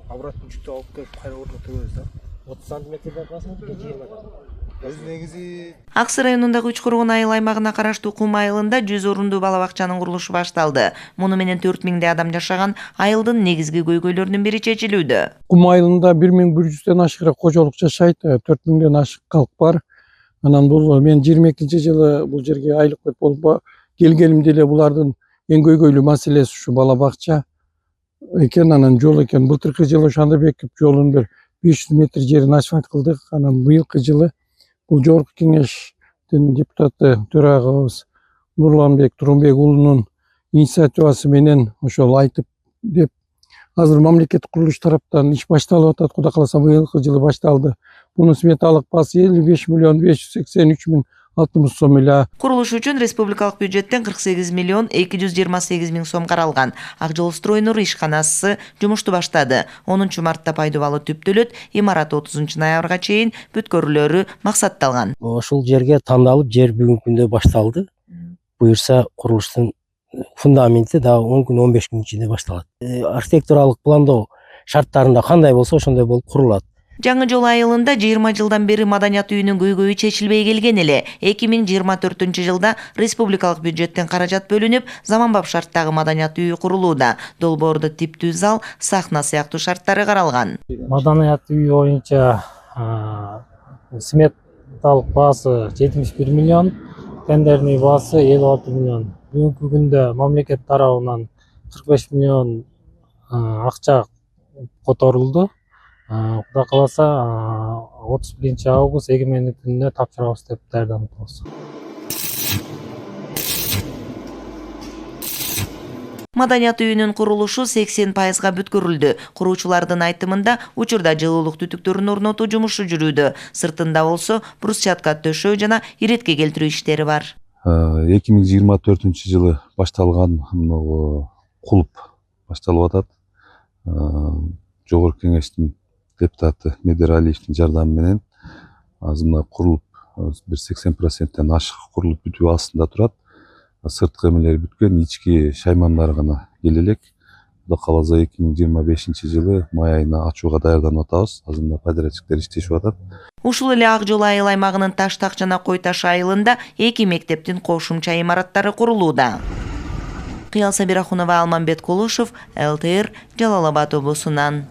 обратный жүктү алып келип кайра орното беребиз да. 30 сантиметрден басат, 20 Өз негизи Ак Сый районундагы Учкургон айыл аймагына караштуу Кум айылында 100 орундуу бала бакчанын курулушу башталды. Муну менен 4000 адам жашаган айылдын негизги көйгөйлөрүнүн бири чечилүүдө. Кум айылында 1100ден ашык кожолук жашайт, 4000ден ашык калк бар. Анан бул мен 22-жылы бул жерге айлык болуп келгенимде эле булардын эң көйгөйлүү маселеси ушу бала бакча экен, анан жол экен. Былтыркы жылы ошондо бекип жолун бир 500 метр жерин асфальт кылдык. Анан быйылкы жылы бул жогорку кеңештин депутаты төрагыбыз Нурланбек Турунбек уулунун инициативасы менен ошол айтып деп азыр мамлекеттик курулуш тараптан иш башталып атат. Кудай кааласа быйылкы жылы башталды. Бунун сметалык баасы 55 миллион 583 миң 60 сом эле. Курулуш үчүн республикалык бюджеттен 48 миллион 228 миң сом каралган. Ак жол стройнур ишканасы жумушту баштады. 10 мартта пайдубалы түптөлөт, имарат 30 ноябрга чейин бүткөрүлөрү максатталган. Ошол жерге тандалып, жер бүгүнкү күндө башталды. Буюрса курулуштун фундаменти да 10 күн 15 күн ичинде башталат. Архитектуралык пландоо шарттарында кандай болсо ошондой болуп курулат. Жаңы жол айылында 20 жылдан бери маданият үйүнүн көйгөйү чечилбей келген эле. 2024 жылда республикалык бюджеттен каражат бөлүнүп, заманбап шарттагы маданият үйү курулууда. Долбоордо типтүү зал, сахна сыяктуу шарттары каралган. Маданият үйү боюнча сметалык баасы 71 миллион, тендерный баасы 56 миллион. Бүгүнкү күндө мамлекет тарабынан 45 миллион акча которулду. Кудай кааласа 31 август эгемендик күнүнө тапшырабыз деп даярданабыз. Маданият үйүнүн курулушу 80%га бүткөрүлдү. Куруучулардын айтымында учурда жылуулук түтүктөрүн орнотуу жумушу жүрүүдө. Сыртында болсо брусчатка төшөө жана иретке келтирүү иштери бар. 2024 жылы башталган кулуп башталып атат. Жогорку кеңештин депутаты Медер Алиевдин жардамы менен азыр мына курулуп бир 80%ден ашык курулуп бүтүү астында турат. Сырткы эмелери бүткөн, ички шаймандары гана келе элек. Кудай кааласа 2025 жылы май айына ачууга даярданып атабыз. Азыр мына подрядчиктер иштешип атат. Ушул эле Ак жол айыл аймагынын Таштак жана Кой таш айылында 2 мектептин кошумча имараттары курулууда. Кыял Сабирахунова, Алмамбет Кулушев, ЛТР, Жалал Абад облусунан.